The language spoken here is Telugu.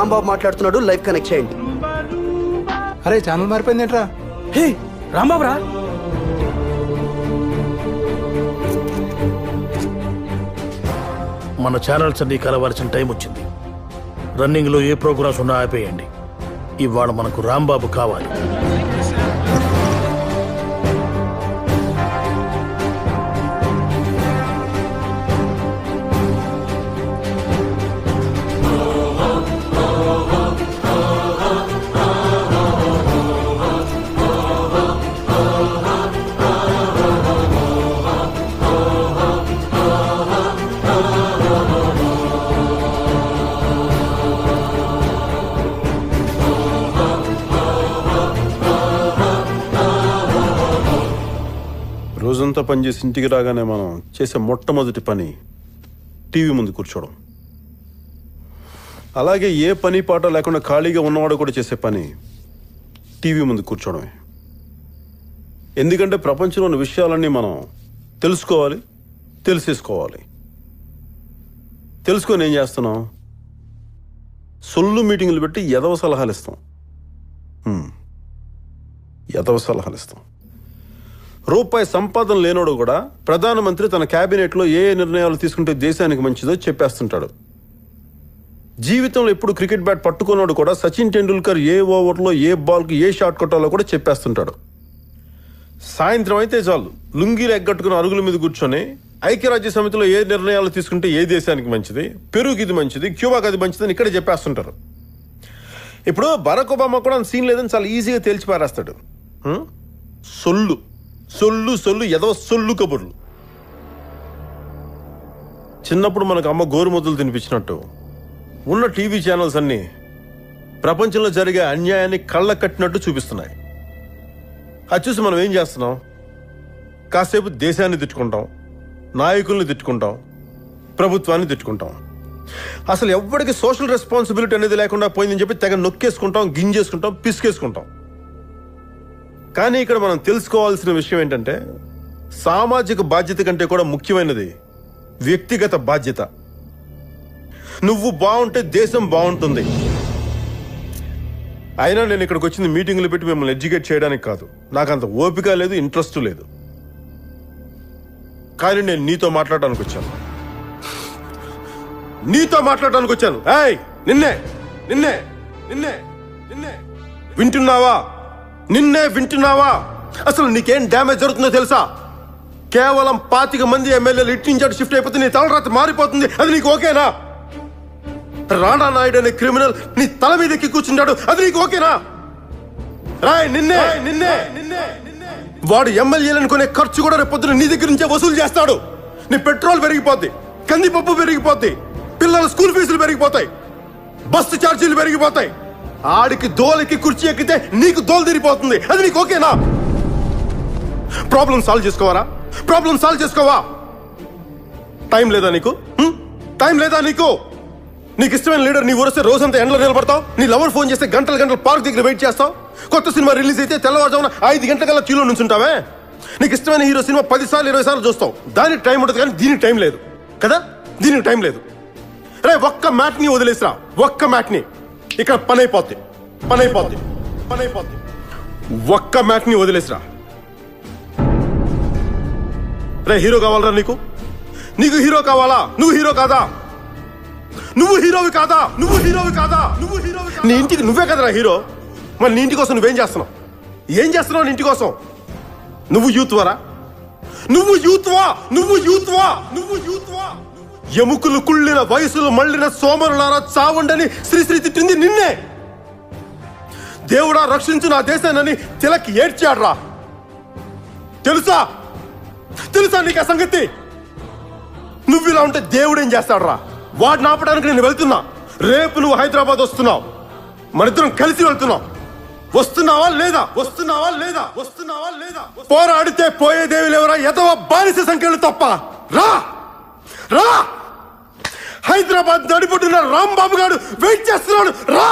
రాంబాబు మాట్లాడుతున్నాడు, లైవ్ కనెక్ట్ చేయండి. అరే ఛానల్ మారిపోయింది ఏంట్రా? హే రాంబాబు రా. మన ఛానల్స్ అన్ని కలవాల్సిన టైం వచ్చింది. రన్నింగ్లో ఏ ప్రోగ్రామ్స్ ఉన్నా ఆపేయండి. ఇవాళ మనకు రాంబాబు కావాలి. రోజంతా పనిచేసి ఇంటికి రాగానే మనం చేసే మొట్టమొదటి పని టీవీ ముందు కూర్చోవడం. అలాగే ఏ పని పాట లేకుండా ఖాళీగా ఉన్నవాడు కూడా చేసే పని టీవీ ముందు కూర్చోవడమే. ఎందుకంటే ప్రపంచంలో ఉన్న విషయాలన్నీ మనం తెలుసుకోవాలి, తెలిసేసుకోవాలి. తెలుసుకొని ఏం చేస్తున్నాం? సొల్లు మీటింగులు పెట్టి ఎదవ సలహాలు ఇస్తాం. రూపాయి సంపాదన లేనోడు కూడా ప్రధానమంత్రి తన క్యాబినెట్లో ఏ నిర్ణయాలు తీసుకుంటే దేశానికి మంచిదో చెప్పేస్తుంటాడు. జీవితంలో ఎప్పుడు క్రికెట్ బ్యాట్ పట్టుకున్నాడు కూడా సచిన్ టెండూల్కర్ ఏ ఓవర్లో ఏ బాల్కి ఏ షాట్ కొట్టాలో కూడా చెప్పేస్తుంటాడు. సాయంత్రం అయితే చాలు లుంగీలు ఎగ్గట్టుకుని అరుగుల మీద కూర్చొని ఐక్యరాజ్య సమితిలో ఏ నిర్ణయాలు తీసుకుంటే ఏ దేశానికి మంచిది, పెరుగు ఇది మంచిది, క్యూబాకి అది మంచిదని ఇక్కడ చెప్పేస్తుంటారు. ఇప్పుడు బరాక్ ఒబామా కూడా సీన్ లేదని చాలా ఈజీగా తేల్చి పారేస్తాడు. సొల్లు సొల్లు సొల్లు ఎదవ సొల్లు కబుర్లు. చిన్నప్పుడు మనకు అమ్మ గోరుముద్దలు తినిపించినట్టు ఉన్న టీవీ ఛానల్స్ అన్నీ ప్రపంచంలో జరిగే అన్యాయాన్ని కళ్ళ కట్టినట్టు చూపిస్తున్నాయి. అది చూసి మనం ఏం చేస్తున్నాం? కాసేపు దేశాన్ని తిట్టుకుంటాం, నాయకుల్ని తిట్టుకుంటాం, ప్రభుత్వాన్ని తిట్టుకుంటాం. అసలు ఎవ్వడికి సోషల్ రెస్పాన్సిబిలిటీ అనేది లేకుండా పోయిందని చెప్పి తెగ నొక్కేసుకుంటాం, గింజేసుకుంటాం, పిసికేసుకుంటాం. కానీ ఇక్కడ మనం తెలుసుకోవాల్సిన విషయం ఏంటంటే సామాజిక బాధ్యత కంటే కూడా ముఖ్యమైనది వ్యక్తిగత బాధ్యత. నువ్వు బాగుంటే దేశం బాగుంటుంది. అయినా నేను ఇక్కడికి వచ్చింది మీటింగులు పెట్టి మిమ్మల్ని ఎడ్యుకేట్ చేయడానికి కాదు. నాకు అంత ఓపిక లేదు, ఇంట్రెస్ట్ లేదు. కానీ నేను నీతో మాట్లాడడానికి వచ్చాను. ఏయ్ నిన్నే నిన్నే నిన్నే నిన్నే వింటున్నావా? నిన్నే వింటున్నావా? అసలు నీకేం డ్యామేజ్ జరుగుతుందో తెలుసా? కేవలం 25 మంది ఎమ్మెల్యేలు ఇటు నుంచి అటు షిఫ్ట్ అయిపోతే నీ తలరాత మారిపోతుంది. అది నీకు ఓకేనా? రాణా నాయుడు అనే క్రిమినల్ నీ తల మీద ఎక్కి కూర్చుంటాడు. అది నీకు ఓకేనా? రాయ్ నిన్నే నిన్నే నిన్నే వాడు ఎమ్మెల్యేలను కొనే ఖర్చు కూడా రేపు పొద్దున నీ దగ్గర నుంచే వసూలు చేస్తాడు. నీ పెట్రోల్ పెరిగిపోద్ది, కందిపప్పు పెరిగిపోద్ది, పిల్లల స్కూల్ ఫీజులు పెరిగిపోతాయి, బస్సు ఛార్జీలు పెరిగిపోతాయి. ఆడికి దోలకి కుర్చీ ఎక్కితే నీకు దోలు తిరిగిపోతుంది. అది నీకు ఓకేనా? Problem solve చేసుకోవా? టైం లేదా నీకు? నీకు ఇష్టమైన లీడర్ నీ ఊరొస్తే రోజంతా ఎండలో నిలబడతావు. నీ లవర్ ఫోన్ చేస్తే గంటలు పార్క్ దగ్గర వెయిట్ చేస్తావు. కొత్త సినిమా రిలీజ్ అయితే తెల్లవారుజామున 5 గంటల క్యూలో నుంచుంటావే. నీకు ఇష్టమైన హీరో సినిమా 10 సార్లు 20 సార్లు చూస్తావు. దానికి టైం ఉంటుంది కానీ దీనికి టైం లేదు కదా? దీనికి టైం లేదు. రే ఒక్క మ్యాట్ని వదిలేసిరా, ఒక్క మ్యాట్ని. ఇక్కడ పని అయిపోద్ది. ఒక్క మ్యాట్ని వదిలేసిరా. రే హీరో కావాలరా నీకు హీరో కావాలా? నువ్వు హీరో కాదా? నువ్వు హీరోవి కాదా? నీ ఇంటికి నువ్వే కదరా హీరో. మరి నీ ఇంటి కోసం నువ్వేం చేస్తున్నావు? నీ ఇంటి కోసం? నువ్వు యూత్వా? ఎముకలు కుళ్ళిన వయసులు మళ్ళిన సోమరులారా చావండని శ్రీశ్రీ తిట్టింది నిన్నే. దేవుడా రక్షించు నా దేశాన్ని తిలక్ ఏడ్చాడ్రా. తెలుసా నీకు ఆ సంగతి? నువ్వు ఇలా ఉంటే దేవుడు ఏం చేస్తాడ్రా? వాడిని ఆపడానికి నేను వెళ్తున్నా. రేపు నువ్వు హైదరాబాద్ వస్తున్నావు, మనిద్దరం కలిసి వెళ్తున్నావు. వస్తున్నావా లేదా? పోరాడితే పోయేదేవి లేవరా ఎదవ బానిస సంఖ్యలు తప్ప. రా హైదరాబాద్ నడిపొట్టున్న రాంబాబు గారు వెయిట్ చేస్తున్నాడు. రా